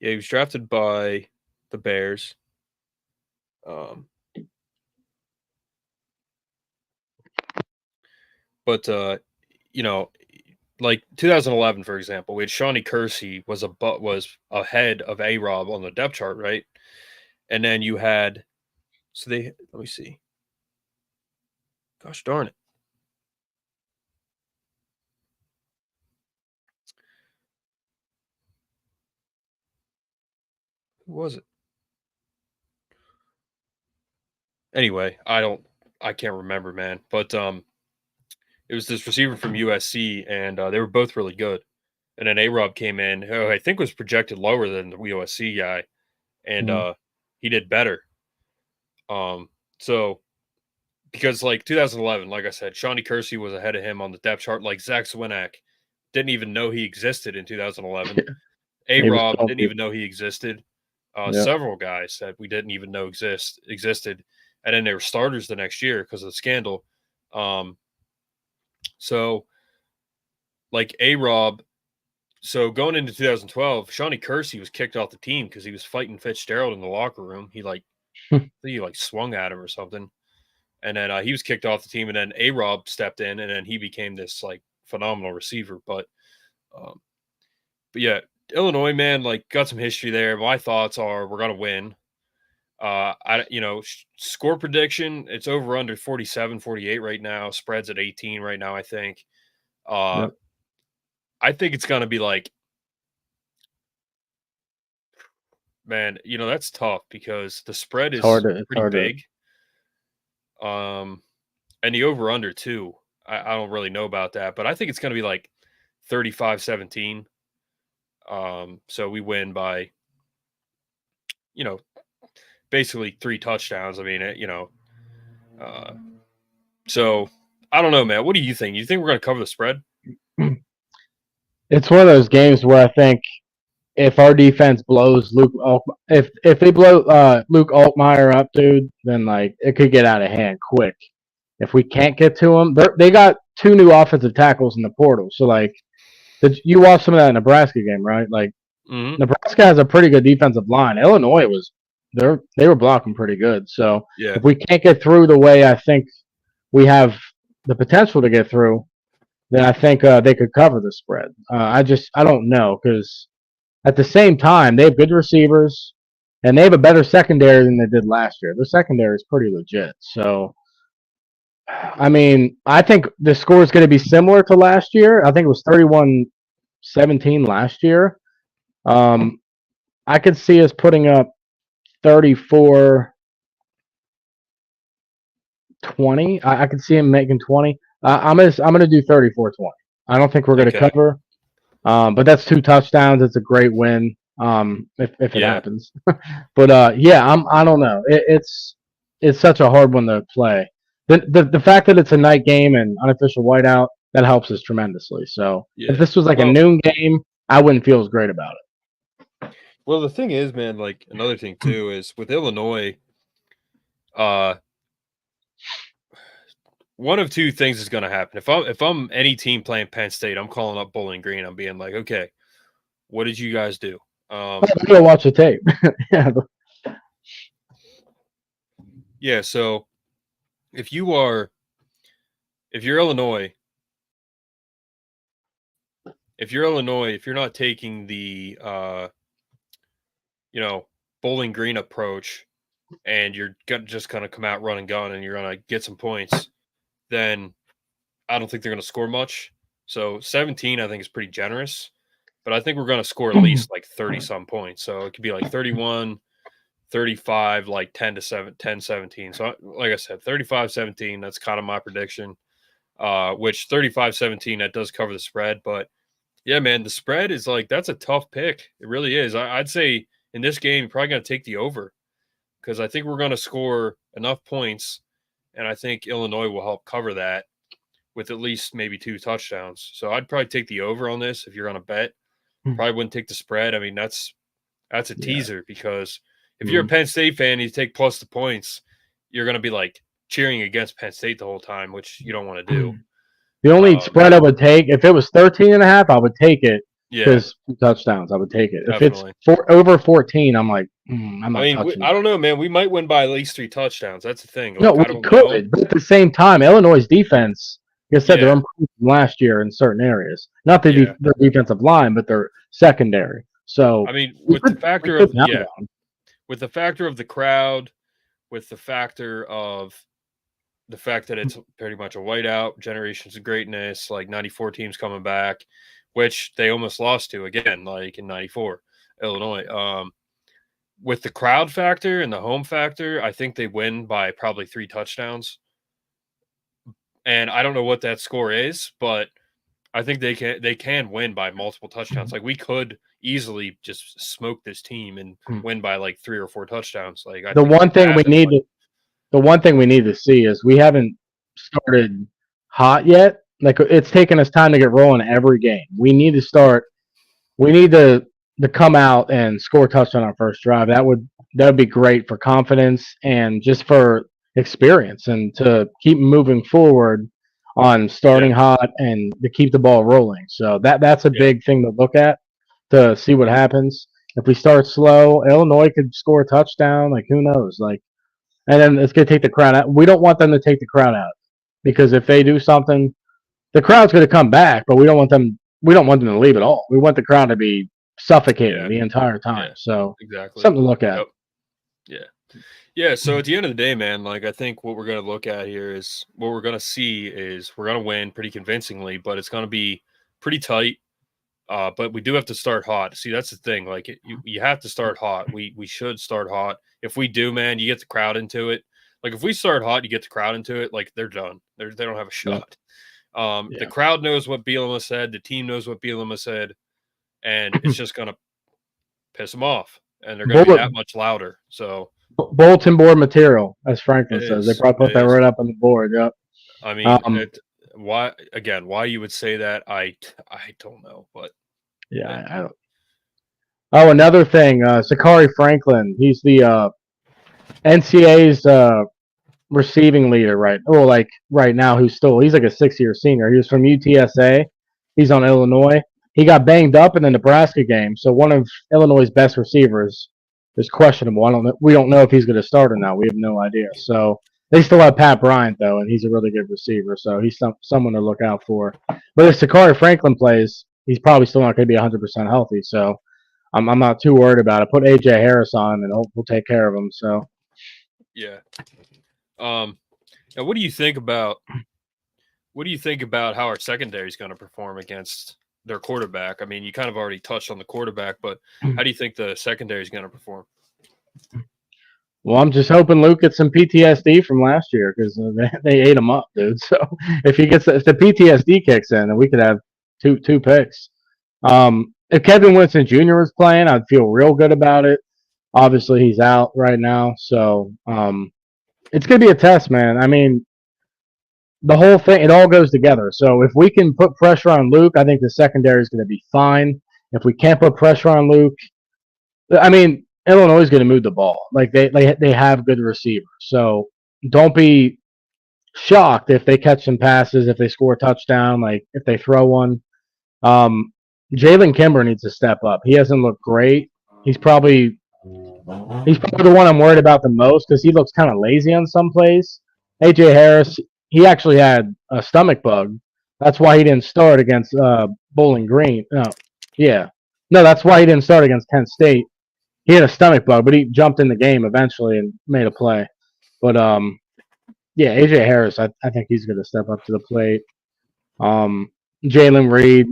[SPEAKER 2] Yeah, he was drafted by the Bears. But like 2011, for example, we had Shawnee Kersey was ahead of A-Rob on the depth chart, right? And then you had let me see. Gosh darn it. Who was it? Anyway, I can't remember, man. But it was this receiver from USC, and they were both really good. And then A-Rob came in, who I think was projected lower than the USC guy, and he did better. So because like 2011, like I said, Shawnee Kersey was ahead of him on the depth chart. Like Zach Swinak didn't even know he existed in 2011. A-Rob didn't even know he existed. Several guys that we didn't even know existed, and then they were starters the next year because of the scandal. So like A-Rob, so going into 2012, Shawnee Kersey was kicked off the team because he was fighting Fitzgerald in the locker room. He I think he swung at him or something. And then he was kicked off the team, and then A-Rob stepped in, and then he became this like phenomenal receiver. But yeah, Illinois, man, like got some history there. My thoughts are we're gonna win. Score prediction, it's over under 47-48 right now. Spreads at 18 right now, I think. I think it's gonna be like, man, that's tough because the spread is pretty big. And the over under too. I don't really know about that, but I think it's gonna be like 35-17. So we win by, basically 3 touchdowns. I mean, so I don't know, man. What do you think? You think we're going to cover the spread?
[SPEAKER 3] It's one of those games where I think if our defense blows if they blow Luke Altmaier up, dude, then like it could get out of hand quick. If we can't get to them, they got 2 new offensive tackles in the portal. So like, you watched some of that Nebraska game, right? Like, Nebraska has a pretty good defensive line. Illinois they were blocking pretty good. So if we can't get through the way I think we have the potential to get through, then I think they could cover the spread. I don't know, because at the same time they have good receivers and they have a better secondary than they did last year. Their secondary is pretty legit. So I mean, I think the score is going to be similar to last year. I think it was 31-17 last year. I could see us putting up 34-20. I could see him making 20. I'm gonna do 34-20. I don't think we're gonna
[SPEAKER 2] Okay.
[SPEAKER 3] cover, but that's 2 touchdowns. It's a great win. If it
[SPEAKER 2] Yeah.
[SPEAKER 3] happens, but I don't know. It's such a hard one to play. The fact that it's a night game and unofficial whiteout, that helps us tremendously. So if
[SPEAKER 2] Yeah.
[SPEAKER 3] this was like a
[SPEAKER 2] Well,
[SPEAKER 3] noon game, I wouldn't feel as great about it.
[SPEAKER 2] well, the thing is, man, like another thing too is with Illinois, one of two things is going to happen. If I'm any team playing Penn State, I'm calling up Bowling Green. I'm being like, okay, what did you guys do?
[SPEAKER 3] I'm gonna watch the tape. Yeah.
[SPEAKER 2] Yeah. So if you're Illinois, if you're not taking the Bowling Green approach, and you're just going to come out run and gun, and you're going to get some points, then I don't think they're going to score much. So 17, I think, is pretty generous, but I think we're going to score at least like 30 some points. So it could be like 31, 35, like 10-17. So like I said, 35-17, that's kind of my prediction, which 35-17, that does cover the spread. But yeah, man, the spread is like, that's a tough pick. It really is. I'd say in this game, you're probably going to take the over because I think we're going to score enough points, and I think Illinois will help cover that with at least maybe 2 touchdowns. So I'd probably take the over on this if you're going to bet. Probably wouldn't take the spread. I mean, that's a teaser because if you're a Penn State fan and you take plus the points, you're going to be like cheering against Penn State the whole time, which you don't want to do.
[SPEAKER 3] The only spread I would take, if it was 13.5, I would take it.
[SPEAKER 2] Yeah,
[SPEAKER 3] because 2 touchdowns, I would take it.
[SPEAKER 2] definitely.
[SPEAKER 3] If it's over 14, I'm like, I'm not touching
[SPEAKER 2] I don't know, man. We might win by at least 3 touchdowns. That's the thing. Like,
[SPEAKER 3] no, we could, but at the same time, Illinois' defense, like I said, they're improving last year in certain areas. Not their defensive line, but their secondary. So
[SPEAKER 2] I mean, with the factor of the crowd, with the factor of the fact that it's pretty much a whiteout, generations of greatness, like 94 teams coming back, which they almost lost to again, like in 94, Illinois. With the crowd factor and the home factor, I think they win by probably 3 touchdowns. And I don't know what that score is, but I think they can win by multiple touchdowns. Like we could easily just smoke this team and win by like 3 or 4 touchdowns. Like
[SPEAKER 3] the one thing we need to see is we haven't started hot yet. Like it's taken us time to get rolling every game. We need to start. We need to come out and score a touchdown on our first drive. That would be great for confidence and just for experience and to keep moving forward on starting hot and to keep the ball rolling. So that's a big thing to look at to see what happens. If we start slow, Illinois could score a touchdown. Like who knows? Like, and then it's gonna take the crowd out. We don't want them to take the crowd out because if they do something, the crowd's gonna come back. But we don't want them. We don't want them to leave at all. We want the crowd to be suffocating the entire time. So
[SPEAKER 2] exactly
[SPEAKER 3] something to look at.
[SPEAKER 2] Yeah. So at the end of the day, man, like I think what we're going to look at here is what we're going to see is we're going to win pretty convincingly, but it's going to be pretty tight. But we do have to start hot. See, that's the thing. Like you have to start hot. We should start hot. If we do, man, you get the crowd into it. Like if we start hot, you get the crowd into it. Like they're done. They don't have a shot. The crowd knows what Bielema said. The team knows what Bielema said. And it's just going to piss them off. And they're going to be that much louder. So
[SPEAKER 3] bulletin board material, as Franklin says. They probably put that right up on the board. Yep.
[SPEAKER 2] I mean, why you would say that, I don't know. But
[SPEAKER 3] I don't. Oh, another thing, Sakari Franklin. He's the NCAA's receiving leader, right? Oh, like right now, he's like a 6-year senior. He was from UTSA. He's on Illinois. He got banged up in the Nebraska game, so one of Illinois' best receivers is questionable. We don't know if he's going to start or not. We have no idea. So they still have Pat Bryant though, and he's a really good receiver. So he's someone to look out for. But if Sakari Franklin plays, he's probably still not going to be 100% healthy. So I'm not too worried about it. Put AJ Harris on, and we'll take care of him. So
[SPEAKER 2] yeah. Now what do you think about how our secondary is going to perform against their quarterback? I mean, you kind of already touched on the quarterback, but how do you think the secondary is going to perform?
[SPEAKER 3] Well, I'm just hoping Luke gets some PTSD from last year because they ate him up, dude. So if the PTSD kicks in, then we could have two picks. If Kevin Winston Jr. was playing, I'd feel real good about it. Obviously, he's out right now, so it's gonna be a test, man. I mean, the whole thing, it all goes together. So if we can put pressure on Luke, I think the secondary is going to be fine. If we can't put pressure on Luke, I mean, Illinois is going to move the ball. Like they have good receivers. So don't be shocked if they catch some passes, if they score a touchdown, like if they throw one. Jalen Kimber needs to step up. He hasn't looked great. He's probably the one I'm worried about the most because he looks kind of lazy on some plays. AJ Harris, he actually had a stomach bug. That's why he didn't start against Bowling Green. No, that's why he didn't start against Penn State. He had a stomach bug, but he jumped in the game eventually and made a play. But yeah, AJ Harris, I think he's going to step up to the plate. Jalen Reed,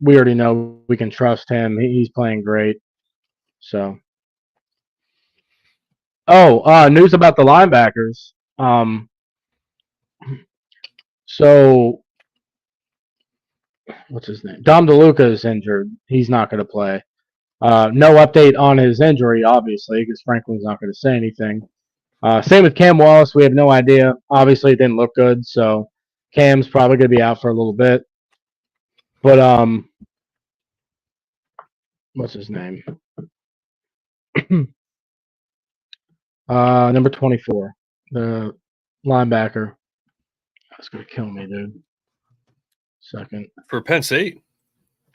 [SPEAKER 3] we already know we can trust him. He's playing great. So, news about the linebackers. So, what's his name? Dom DeLuca is injured. He's not going to play. No update on his injury, obviously, because Franklin's not going to say anything. Same with Cam Wallace. We have no idea. Obviously, it didn't look good, so Cam's probably going to be out for a little bit. But what's his name? Number 24, the linebacker. That's going to kill me, dude. Second.
[SPEAKER 2] For Penn State?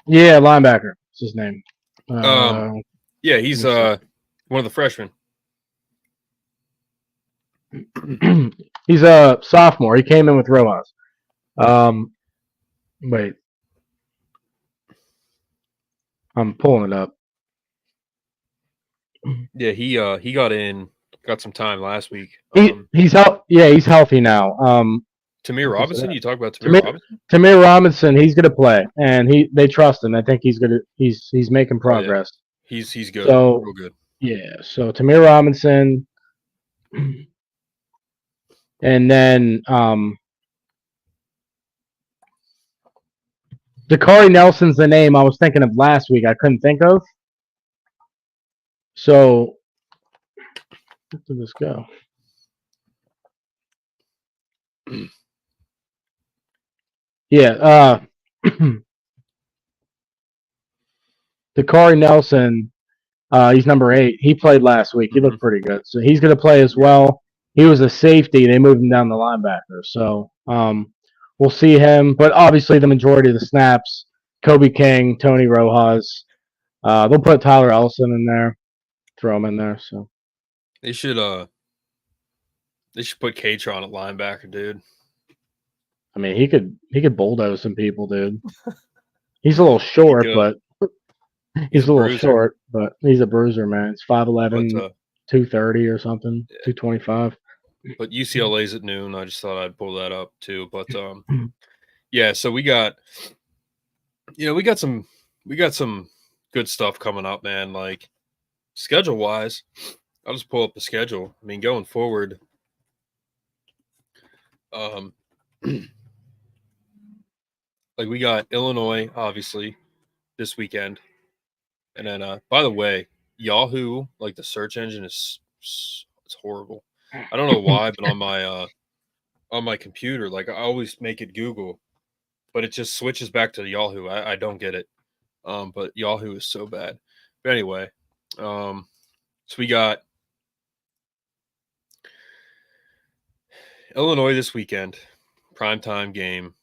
[SPEAKER 3] Yeah, linebacker. What's his name?
[SPEAKER 2] Yeah, he's one of the freshmen.
[SPEAKER 3] He's a sophomore. He came in with Rojas. Wait. I'm pulling it up.
[SPEAKER 2] Yeah, he got some time last week.
[SPEAKER 3] He's healthy now.
[SPEAKER 2] Tamir Robinson, you talk about Tamir Robinson?
[SPEAKER 3] Tamir Robinson, he's gonna play, and they trust him. I think he's making progress.
[SPEAKER 2] Oh, yeah. He's good.
[SPEAKER 3] So,
[SPEAKER 2] real good.
[SPEAKER 3] Yeah. So Tamir Robinson, and then Dakari Nelson's the name I was thinking of last week. I couldn't think of. So where did this go? Yeah, Dakari Nelson, he's number 8. He played last week. He looked pretty good. So he's going to play as well. He was a safety. They moved him down the linebacker. So we'll see him. But obviously the majority of the snaps, Kobe King, Tony Rojas. They'll put Tyler Ellison in there, throw him in there. So
[SPEAKER 2] they should put Katron at linebacker, dude.
[SPEAKER 3] I mean, he could bulldoze some people, dude. He's a little short, but he's a little short, but he's a bruiser, man. It's 5'11", 230 or something, 225.
[SPEAKER 2] But UCLA's at noon. I just thought I'd pull that up too. But yeah, so we got some good stuff coming up, man. Like schedule wise, I'll just pull up the schedule. I mean, going forward, like we got Illinois, obviously, this weekend. And then, by the way, Yahoo, like the search engine it's horrible. I don't know why, but on my computer, like I always make it Google, but it just switches back to Yahoo. I don't get it. But Yahoo is so bad. But anyway, so we got Illinois this weekend, primetime game.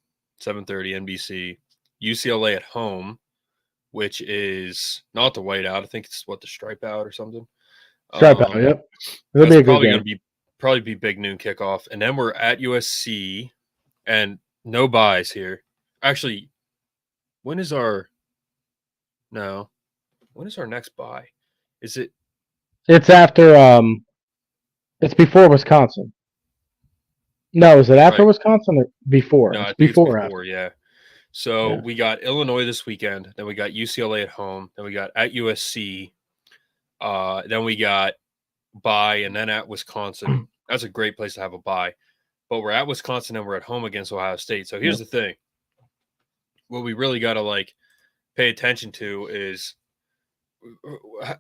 [SPEAKER 2] 7:30 NBC, UCLA at home, which is not the whiteout. I think it's the stripe out or something.
[SPEAKER 3] Stripe out, yep. It'll be a good game.
[SPEAKER 2] Probably be big noon kickoff, and then we're at USC, and no buys here. Actually, when is our next buy? Is it?
[SPEAKER 3] It's after. It's before Wisconsin. No, is it after Wisconsin or before?
[SPEAKER 2] No,
[SPEAKER 3] it's before,
[SPEAKER 2] yeah. So we got Illinois this weekend. Then we got UCLA at home. Then we got at USC. Then we got bye and then at Wisconsin. That's a great place to have a bye. But we're at Wisconsin and we're at home against Ohio State. So here's the thing. What we really got to pay attention to is,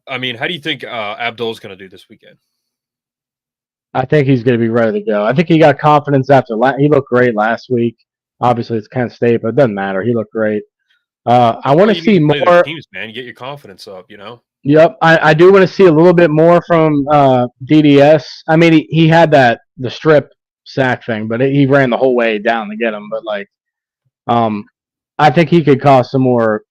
[SPEAKER 2] I mean, how do you think Abdul's going to do this weekend?
[SPEAKER 3] I think he's going to be ready to go. I think he got confidence after he looked great last week. Obviously, it's Penn State, but it doesn't matter. He looked great. I want to see more
[SPEAKER 2] teams, man. You get your confidence up,
[SPEAKER 3] Yep, I do want to see a little bit more from DDS. I mean, he had the strip sack thing, but he ran the whole way down to get him. But I think he could cause some more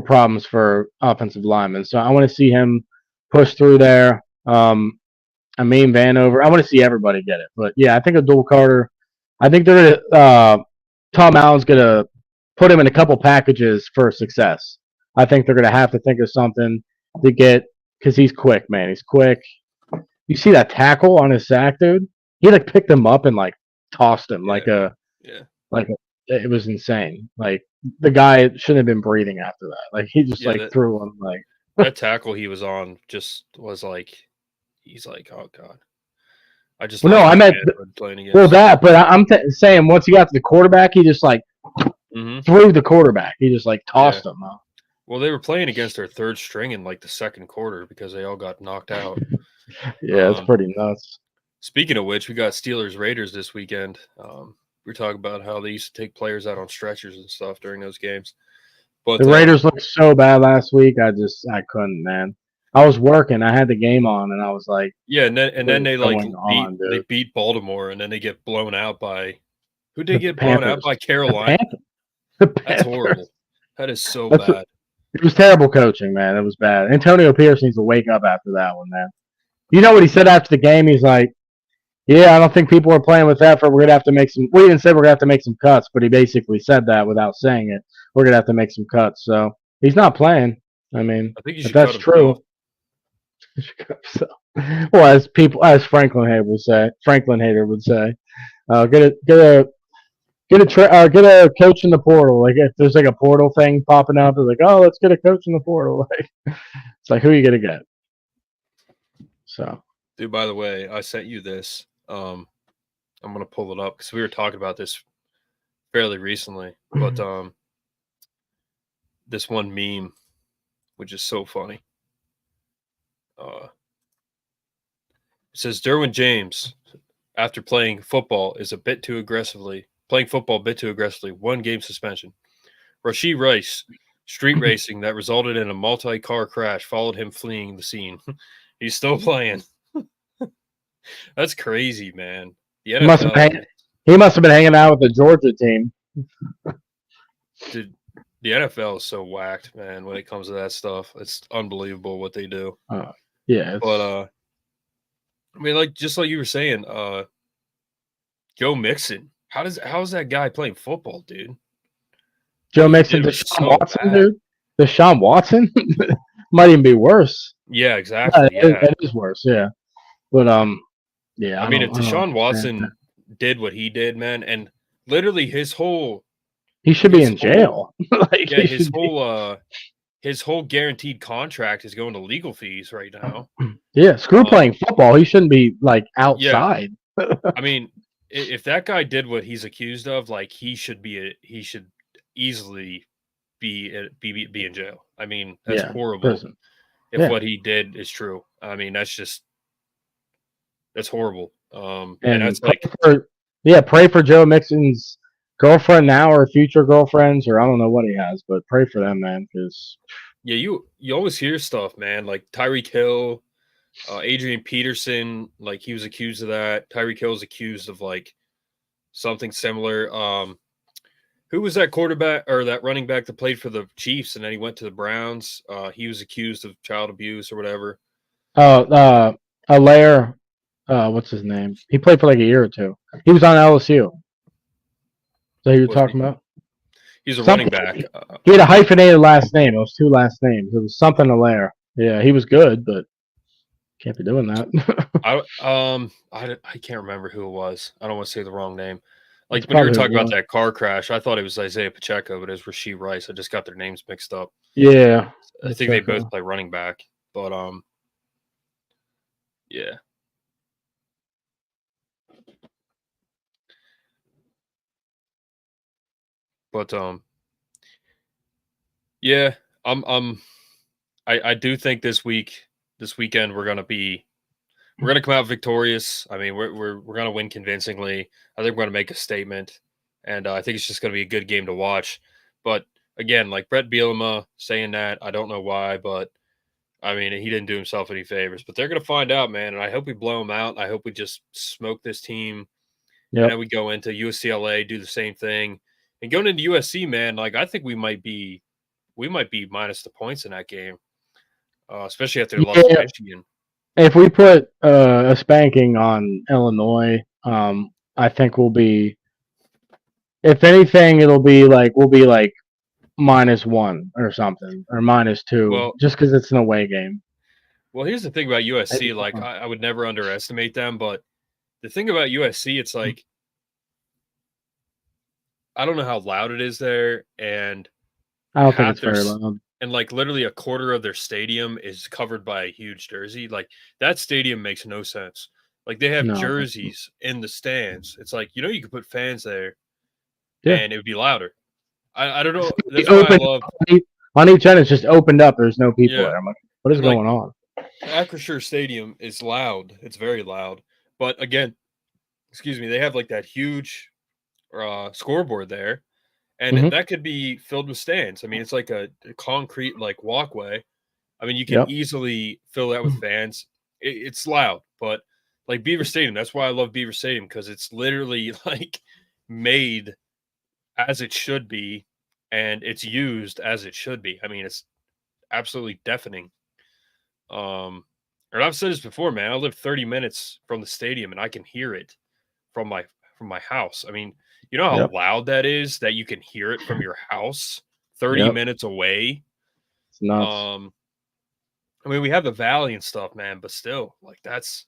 [SPEAKER 3] problems for offensive linemen. So I want to see him push through there. Vanover. I want to see everybody get it. But yeah, I think Abdul Carter. I think they're Tom Allen's gonna put him in a couple packages for success. I think they're gonna have to think of something to get, because he's quick, man. He's quick. You see that tackle on his sack, dude? He picked him up and tossed him it was insane. The guy shouldn't have been breathing after that. He just threw him
[SPEAKER 2] that tackle he was on just was he's oh god. I just
[SPEAKER 3] playing against. But I'm saying once he got to the quarterback, he just threw the quarterback. He just tossed him.
[SPEAKER 2] Well, they were playing against their third string in the second quarter because they all got knocked out.
[SPEAKER 3] Yeah, it's pretty nuts.
[SPEAKER 2] Speaking of which, we got Steelers Raiders this weekend. We were talking about how they used to take players out on stretchers and stuff during those games. But
[SPEAKER 3] the Raiders looked so bad last week. I couldn't, man. I was working. I had the game on, and I was
[SPEAKER 2] and then they beat Baltimore, and then they get blown out by who did they get blown out by? Carolina. That's horrible. That is so bad.
[SPEAKER 3] It was terrible coaching, man. It was bad. Antonio Pierce needs to wake up after that one, man. You know what he said after the game? He's yeah, I don't think people are playing with effort. We're going to have to make some – we even said we're going to have to make some cuts, but he basically said that without saying it. We're going to have to make some cuts. So he's not playing. I mean,
[SPEAKER 2] I think if
[SPEAKER 3] that's true. So, well, as Franklin Hater would say, get a coach in the portal. If there's a portal thing popping up, it's oh, let's get a coach in the portal. It's who are you gonna get? So,
[SPEAKER 2] dude, by the way, I sent you this. I'm gonna pull it up because we were talking about this fairly recently. But this one meme, which is so funny. It says Derwin James, after playing football a bit too aggressively, 1 game suspension. Rashee Rice, street racing that resulted in a multi-car crash, followed him fleeing the scene. He's still playing. That's crazy, man.
[SPEAKER 3] He must have been hanging out with the Georgia team.
[SPEAKER 2] Dude, the NFL is so whacked, man, when it comes to that stuff. It's unbelievable what they do.
[SPEAKER 3] Yeah.
[SPEAKER 2] But, I mean, just like you were saying, Joe Mixon. How's that guy playing football, dude?
[SPEAKER 3] Joe Mixon, Deshaun Watson, dude. Deshaun Watson might even be worse.
[SPEAKER 2] Yeah, exactly.
[SPEAKER 3] It is worse. Yeah, but yeah.
[SPEAKER 2] I mean, if Deshaun Watson did what he did, man, and literally
[SPEAKER 3] he should be in jail.
[SPEAKER 2] His whole guaranteed contract is going to legal fees right now.
[SPEAKER 3] Yeah, screw playing football. He shouldn't be outside.
[SPEAKER 2] Yeah. I mean, if that guy did what he's accused of, he should easily be in jail. I mean, that's horrible.
[SPEAKER 3] Prison.
[SPEAKER 2] If what he did is true, I mean, that's horrible. And that's
[SPEAKER 3] pray for Joe Mixon's girlfriend now or future girlfriends, or I don't know what he has, but pray for them, man. Because
[SPEAKER 2] you always hear stuff, man. Like Tyreek Hill, Adrian Peterson, he was accused of that. Tyreek Hill was accused of something similar. Who was that quarterback or that running back that played for the Chiefs and then he went to the Browns? He was accused of child abuse or whatever.
[SPEAKER 3] Alaire, what's his name? He played for a year or two. He was on LSU. So you were talking about?
[SPEAKER 2] He's a running back.
[SPEAKER 3] He had a hyphenated last name. It was 2 last names. It was something Alaire. Yeah, he was good, but can't be doing that.
[SPEAKER 2] I can't remember who it was. I don't want to say the wrong name. When you were talking about that car crash, I thought it was Isaiah Pacheco, but it was Rashee Rice. I just got their names mixed up.
[SPEAKER 3] Yeah.
[SPEAKER 2] I think they both play running back. But Yeah. But yeah, I do think this weekend we're gonna come out victorious. I mean, we're gonna win convincingly. I think we're gonna make a statement, and I think it's just gonna be a good game to watch. But again, like Brett Bielema saying that, I don't know why, but I mean, he didn't do himself any favors. But they're gonna find out, man. And I hope we blow them out. I hope we just smoke this team, and then
[SPEAKER 3] Yep.
[SPEAKER 2] we go into UCLA, do the same thing, and going into USC, man. Like I think we might be minus the points in that game, especially after they lost to
[SPEAKER 3] Yeah.
[SPEAKER 2] Michigan.
[SPEAKER 3] If we put a spanking on Illinois, I think we'll be. If anything, we'll be like -1 or something, or -2,
[SPEAKER 2] Well,
[SPEAKER 3] just because it's an away game.
[SPEAKER 2] Well, here's the thing about
[SPEAKER 3] Maybe
[SPEAKER 2] USC. Like,
[SPEAKER 3] more.
[SPEAKER 2] I would never underestimate them, but the thing about USC, it's like I don't know how loud it is there, and
[SPEAKER 3] I don't think
[SPEAKER 2] half
[SPEAKER 3] it's
[SPEAKER 2] their
[SPEAKER 3] very
[SPEAKER 2] s-
[SPEAKER 3] loud.
[SPEAKER 2] and like literally a quarter of their stadium is covered by a huge jersey. Like that stadium makes no sense. Like they have
[SPEAKER 3] No.
[SPEAKER 2] jerseys in the stands. It's like you could put fans there,
[SPEAKER 3] Yeah.
[SPEAKER 2] and it would be louder. I don't know.
[SPEAKER 3] It's
[SPEAKER 2] That's why I
[SPEAKER 3] open
[SPEAKER 2] love
[SPEAKER 3] on each end. It's just opened up. There's no people
[SPEAKER 2] yeah,
[SPEAKER 3] there. I'm like, what is
[SPEAKER 2] and like
[SPEAKER 3] going on?
[SPEAKER 2] Acrisure Stadium is loud. It's very loud, but again, excuse me, they have like that huge scoreboard there, and
[SPEAKER 3] Hmm.
[SPEAKER 2] that could be filled with stands. I mean, it's like a concrete like walkway. I mean, you can
[SPEAKER 3] Yep.
[SPEAKER 2] easily fill that with fans. It's loud, but like Beaver Stadium, that's why I love Beaver Stadium because it's literally like made as it should be, and it's used as it should be. I mean, it's absolutely deafening. And I've said this before, man. I live 30 minutes from the stadium, and I can hear it from my house. I mean, you know how
[SPEAKER 3] Yep.
[SPEAKER 2] loud that is that you can hear it from your house 30
[SPEAKER 3] Yep.
[SPEAKER 2] minutes away.
[SPEAKER 3] It's nuts.
[SPEAKER 2] I mean, we have the valley and stuff, man, but still, like
[SPEAKER 3] It's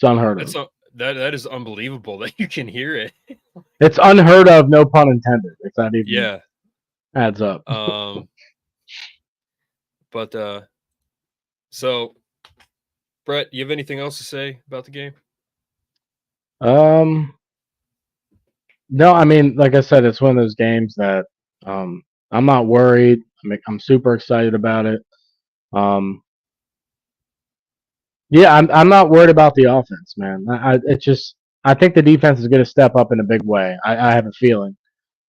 [SPEAKER 3] unheard of.
[SPEAKER 2] that is unbelievable that you can hear it.
[SPEAKER 3] It's unheard of. No pun intended. If that even
[SPEAKER 2] Yeah.
[SPEAKER 3] adds up.
[SPEAKER 2] But so Brett, you have anything else to say about the game?
[SPEAKER 3] No, I mean, like I said, it's one of those games that I'm not worried. I'm super excited about it. Yeah, I'm not worried about the offense, man. I think the defense is going to step up in a big way. I have a feeling.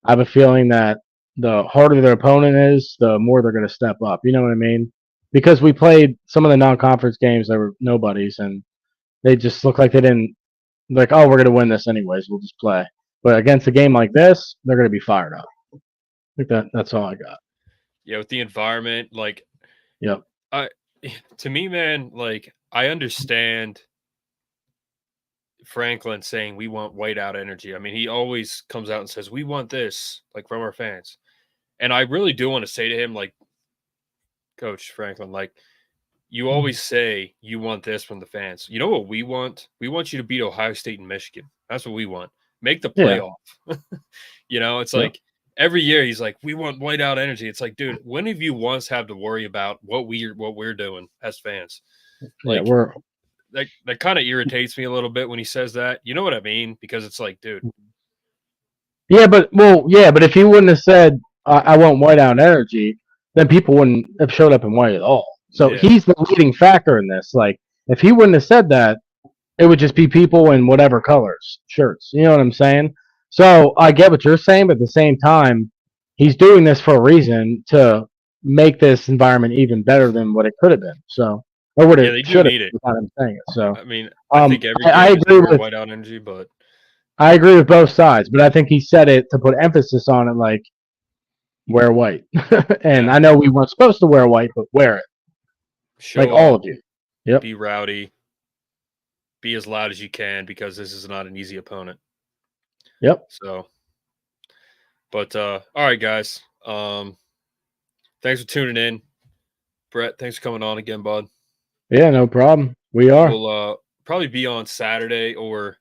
[SPEAKER 3] I have a feeling that the harder their opponent is, the more they're going to step up. You know what I mean? Because we played some of the non-conference games that were nobodies, and they just looked like they didn't like. Oh, we're going to win this anyways. We'll just play. But against a game like this, they're going to be fired up. I think that's all I got.
[SPEAKER 2] Yeah, with the environment, like
[SPEAKER 3] Yep.
[SPEAKER 2] to me, man, like I understand Franklin saying we want whiteout energy. I mean, he always comes out and says we want this, like from our fans. And I really do want to say to him, like, Coach Franklin, like you always say you want this from the fans. You know what we want? We want you to beat Ohio State and Michigan. That's what we want. Make the
[SPEAKER 3] Yeah.
[SPEAKER 2] playoff. It's
[SPEAKER 3] Yep.
[SPEAKER 2] like every year he's like, we want whiteout energy. It's like, dude, when have you once had to worry about what we're doing as fans? Like
[SPEAKER 3] Yeah,
[SPEAKER 2] that kind of irritates me a little bit when he says that. You know what I mean? Because it's like, dude.
[SPEAKER 3] but if he wouldn't have said I want whiteout energy, then people wouldn't have showed up in white at all. So
[SPEAKER 2] Yeah.
[SPEAKER 3] he's the leading factor in this. Like if he wouldn't have said that, it would just be people in whatever colors shirts. You know what I'm saying? So I get what you're saying, but at the same time, he's doing this for a reason to make this environment even better than what it could have been. So or what
[SPEAKER 2] Yeah,
[SPEAKER 3] it
[SPEAKER 2] they do
[SPEAKER 3] should have
[SPEAKER 2] need it.
[SPEAKER 3] been. I'm saying it. So
[SPEAKER 2] I mean, I think every
[SPEAKER 3] I
[SPEAKER 2] game is
[SPEAKER 3] agree
[SPEAKER 2] more
[SPEAKER 3] with
[SPEAKER 2] whiteout energy, but
[SPEAKER 3] I agree with both sides, but I think he said it to put emphasis on it, like wear white. And
[SPEAKER 2] yeah.
[SPEAKER 3] I know we weren't supposed to wear white, but wear it,
[SPEAKER 2] Show
[SPEAKER 3] like
[SPEAKER 2] up,
[SPEAKER 3] all of you. Yep.
[SPEAKER 2] be rowdy, be as loud as you can because this is not an easy opponent.
[SPEAKER 3] Yep.
[SPEAKER 2] So, but all right, guys. Thanks for tuning in, Brett. Thanks for coming on again, bud.
[SPEAKER 3] Yeah, no problem. We are.
[SPEAKER 2] We'll probably be on Saturday or,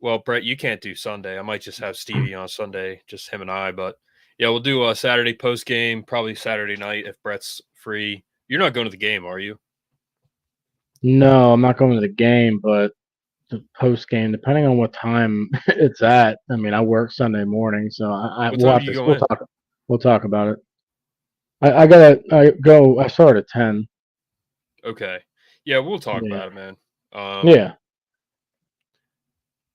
[SPEAKER 2] well, Brett, you can't do Sunday. I might just have Stevie on Sunday, just him and I. But yeah, we'll do a Saturday post game, probably Saturday night if Brett's free. You're not going to the game, are you?
[SPEAKER 3] No, I'm not going to the game, but the post game, depending on what time it's at. I mean, I work Sunday morning, so
[SPEAKER 2] What
[SPEAKER 3] we'll
[SPEAKER 2] time
[SPEAKER 3] have
[SPEAKER 2] do you
[SPEAKER 3] to
[SPEAKER 2] go in?
[SPEAKER 3] we'll talk about it. I start at 10.
[SPEAKER 2] Okay. Yeah, we'll talk
[SPEAKER 3] Yeah.
[SPEAKER 2] about it, man.
[SPEAKER 3] Yeah.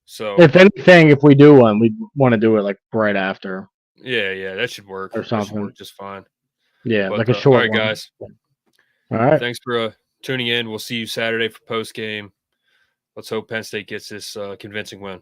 [SPEAKER 2] So
[SPEAKER 3] If anything, if we do one, we want to do it like right after
[SPEAKER 2] yeah, that should work.
[SPEAKER 3] or
[SPEAKER 2] That should
[SPEAKER 3] something.
[SPEAKER 2] work just fine.
[SPEAKER 3] Yeah,
[SPEAKER 2] But
[SPEAKER 3] like a
[SPEAKER 2] all
[SPEAKER 3] short
[SPEAKER 2] right,
[SPEAKER 3] one.
[SPEAKER 2] guys.
[SPEAKER 3] All right.
[SPEAKER 2] Thanks for tuning in. We'll see you Saturday for post game. Let's hope Penn State gets this convincing win.